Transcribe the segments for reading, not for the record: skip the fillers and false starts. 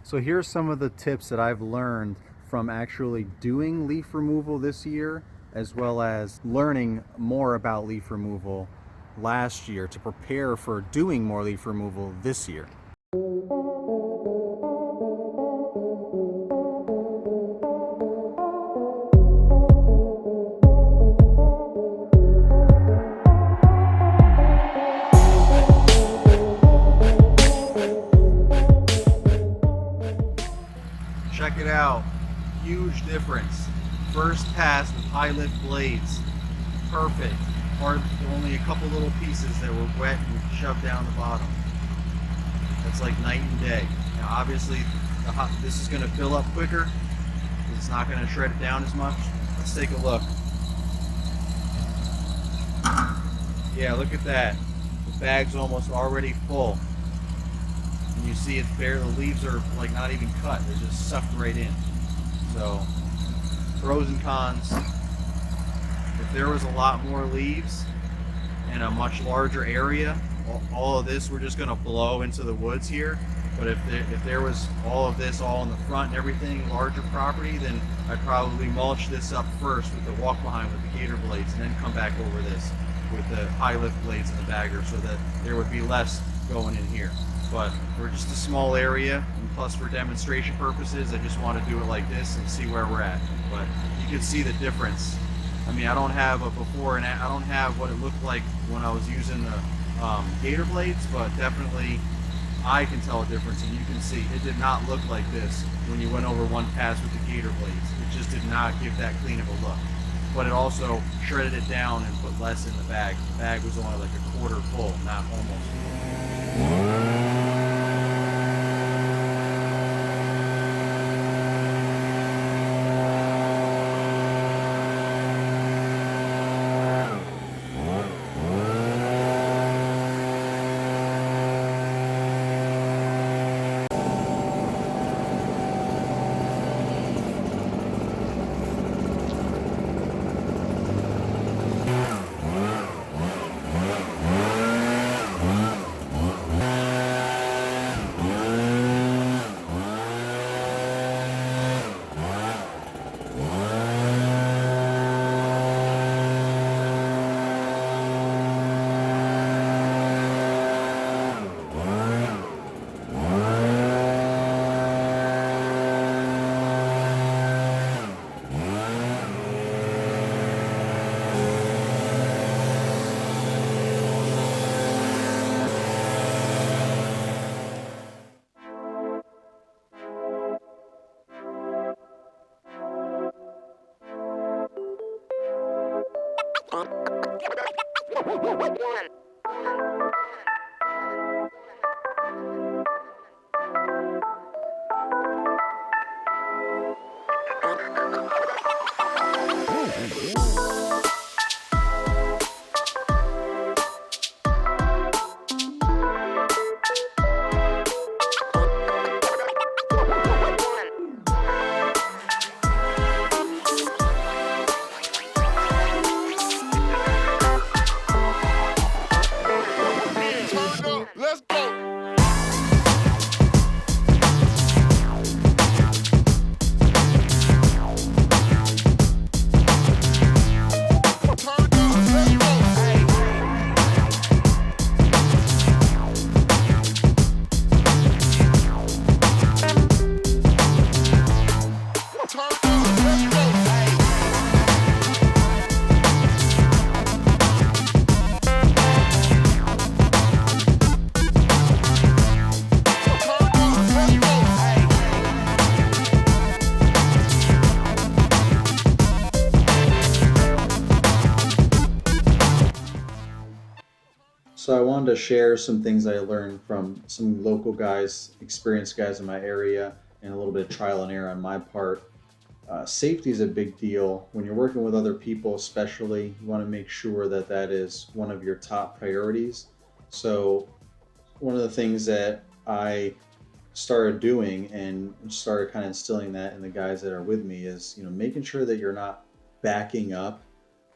So here's some of the tips that I've learned from actually doing leaf removal this year, as well as learning more about leaf removal last year to prepare for doing more leaf removal this year. Check it out. Huge difference. First pass with high lift blades. Perfect. Or only a couple little pieces that were wet and shoved down the bottom. That's like night and day. Now obviously this is going to fill up quicker. It's not going to shred it down as much. Let's take a look. Yeah, look at that. The bag's almost already full. And you see it's bare, the leaves are like not even cut. They're just sucked right in. So, pros and cons. If there was a lot more leaves in a much larger area, all of this we're just gonna blow into the woods here. But if there was all of this all in the front and everything, larger property, then I'd probably mulch this up first with the walk behind with the gator blades, and then come back over this with the high lift blades in the bagger, so that there would be less going in here. But we're just a small area, and plus for demonstration purposes, I just want to do it like this and see where we're at. But you can see the difference. I mean, I don't have a before and I don't have what it looked like when I was using the gator blades, but definitely I can tell a difference, and you can see it did not look like this when you went over one pass with the gator blades. It just did not give that clean of a look. But it also shredded it down and put less in the bag. The bag was only like a quarter full, not almost full. So I wanted to share some things I learned from some local guys, experienced guys in my area, and a little bit of trial and error on my part. Safety is a big deal when you're working with other people, especially. You want to make sure that that is one of your top priorities. So one of the things that I started doing and started kind of instilling that in the guys that are with me is, making sure that you're not backing up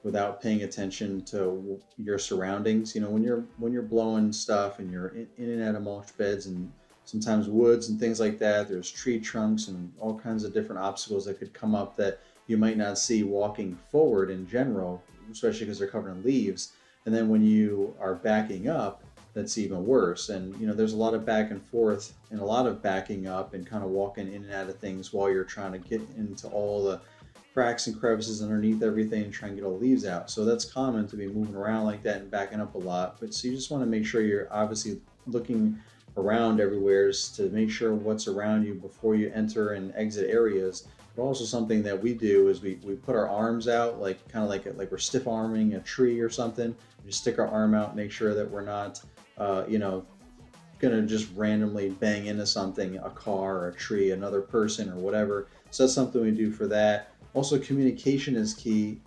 without paying attention to your surroundings. When you're blowing stuff and you're in and out of mulch beds and sometimes woods and things like that. There's tree trunks and all kinds of different obstacles that could come up that you might not see walking forward in general, especially because they're covered in leaves. And then when you are backing up, that's even worse. And there's a lot of back and forth and a lot of backing up and kind of walking in and out of things while you're trying to get into all the cracks and crevices underneath everything and try and get all the leaves out. So that's common to be moving around like that and backing up a lot. But so you just want to make sure you're obviously looking around everywhere to make sure what's around you before you enter and exit areas. But also something that we do is we put our arms out, like kind of like we're stiff arming a tree or something. We just stick our arm out, make sure that we're not gonna just randomly bang into something, a car or a tree, another person or whatever. So that's something we do for that. Also, communication is key,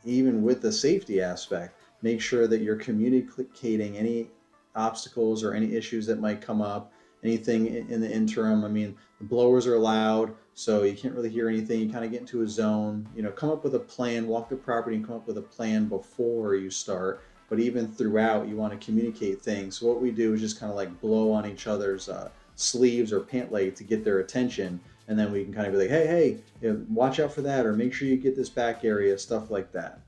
even with the safety aspect. Make sure that you're communicating any obstacles or any issues that might come up, anything in the interim. I mean, the blowers are loud, so you can't really hear anything. You kind of get into a zone. Come up with a plan, walk the property and come up with a plan before you start. But even throughout, you want to communicate things. So what we do is just kind of like blow on each other's sleeves or pant leg to get their attention. And then we can kind of be like, hey, watch out for that, or make sure you get this back area, stuff like that.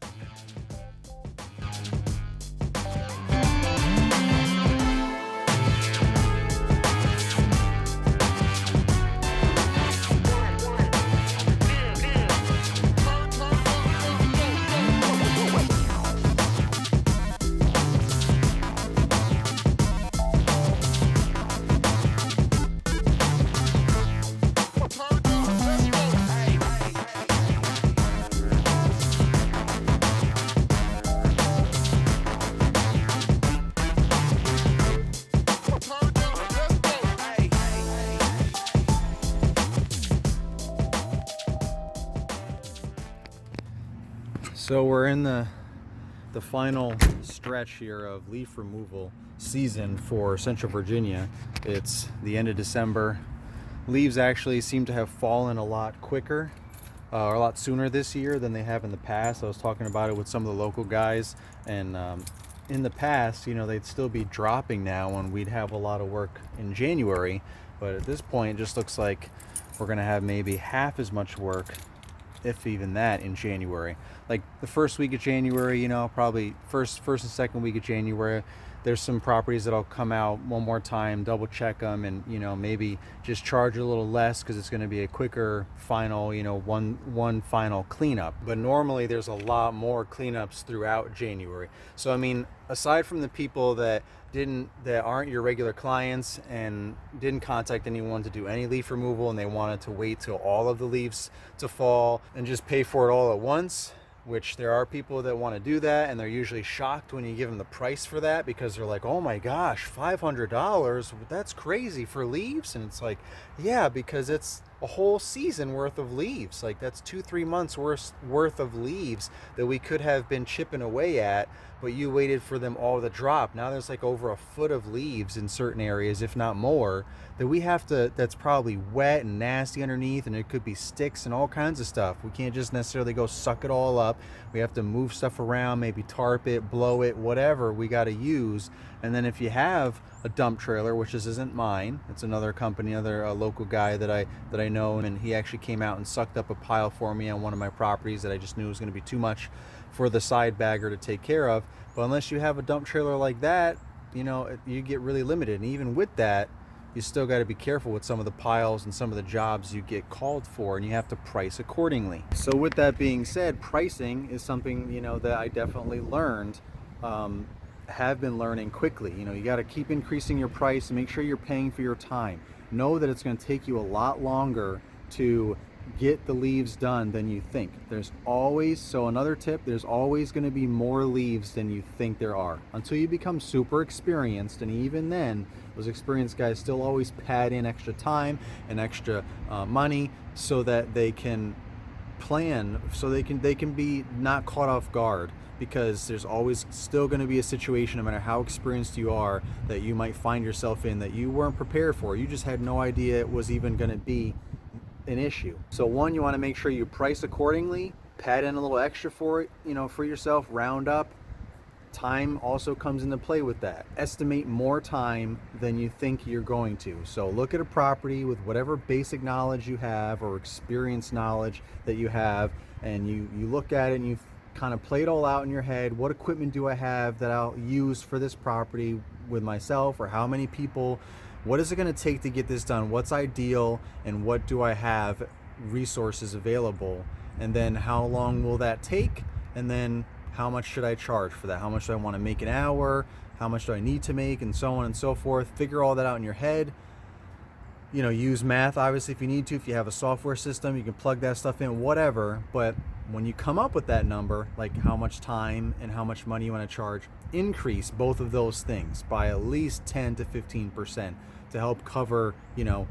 So we're in the final stretch here of leaf removal season for Central Virginia. It's the end of December. Leaves actually seem to have fallen a lot quicker or a lot sooner this year than they have in the past. I was talking about it with some of the local guys, and in the past, they'd still be dropping now and we'd have a lot of work in January. But at this point, it just looks like we're going to have maybe half as much work, if even that, in January. Like the first week of January, probably first and second week of January, there's some properties that'll come out one more time, double check them, and maybe just charge a little less because it's going to be a quicker final, one final cleanup. But normally there's a lot more cleanups throughout January. So I mean, aside from the people that aren't your regular clients and didn't contact anyone to do any leaf removal, and they wanted to wait till all of the leaves to fall and just pay for it all at once, which there are people that want to do that, and they're usually shocked when you give them the price for that because they're like, oh my gosh, $500, that's crazy for leaves. And it's like, yeah, because it's a whole season worth of leaves. Like that's 2-3 months worth of leaves that we could have been chipping away at, but you waited for them all to drop. Now there's like over a foot of leaves in certain areas, if not more, that's probably wet and nasty underneath, and it could be sticks and all kinds of stuff. We can't just necessarily go suck it all up. We have to move stuff around, maybe tarp it, blow it, whatever we got to use. And then if you have a dump trailer, which this isn't mine, it's another company, another local guy that I know, and he actually came out and sucked up a pile for me on one of my properties that I just knew was going to be too much for the side bagger to take care of. But unless you have a dump trailer like that, you get really limited. And even with that, you still got to be careful with some of the piles and some of the jobs you get called for, and you have to price accordingly. So with that being said, pricing is something that I definitely learned, have been learning quickly. You got to keep increasing your price and make sure you're paying for your time. Know that it's going to take you a lot longer to get the leaves done than you think. Another tip, there's always going to be more leaves than you think there are until you become super experienced. And even then, those experienced guys still always pad in extra time and extra money so that they can plan, so they can be not caught off guard, because there's always still going to be a situation, no matter how experienced you are, that you might find yourself in that you weren't prepared for. You just had no idea it was even going to be an issue. So one, you want to make sure you price accordingly, pad in a little extra for it, for yourself, round up, time also comes into play with that. Estimate more time than you think you're going to. So look at a property with whatever basic knowledge you have or experience knowledge that you have, and you look at it and you kind of play it all out in your head. What equipment do I have that I'll use for this property with myself, or how many people? What is it going to take to get this done? What's ideal, and what do I have resources available? And then how long will that take? And then how much should I charge for that? How much do I want to make an hour? How much do I need to make? And so on and so forth. Figure all that out in your head. You know, use math obviously if you need to. If you have a software system, you can plug that stuff in, whatever. But when you come up with that number, like how much time and how much money you want to charge, increase both of those things by at least 10 to 15% to help cover, you know,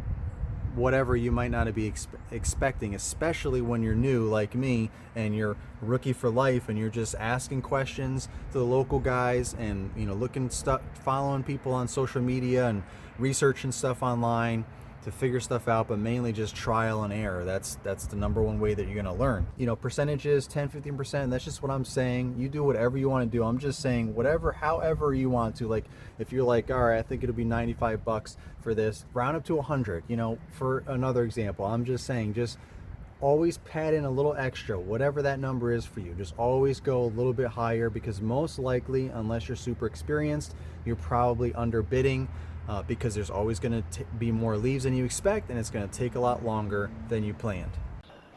whatever you might not be expecting, especially when you're new like me and you're rookie for life and you're just asking questions to the local guys and, you know, looking stuff, following people on social media and researching stuff online to figure stuff out, but mainly just trial and error. That's the number one way that you're going to learn. You know, percentages 10-15%, that's just what I'm saying. You do whatever you want to do. I'm just saying whatever, however you want to. Like if you're like, all right, I think it'll be $95 for this, round up to 100, you know, for another example. I'm just saying, just always pad in a little extra, whatever that number is for you. Just always go a little bit higher, because most likely, unless you're super experienced, you're probably underbidding. Because there's always going to be more leaves than you expect, and it's going to take a lot longer than you planned.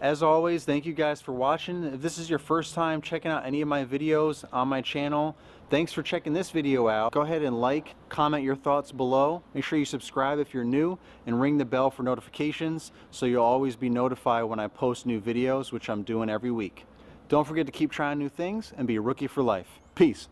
As always, thank you guys for watching. If this is your first time checking out any of my videos on my channel, thanks for checking this video out. Go ahead and like, comment your thoughts below. Make sure you subscribe if you're new, and ring the bell for notifications so you'll always be notified when I post new videos, which I'm doing every week. Don't forget to keep trying new things and be a rookie for life. Peace.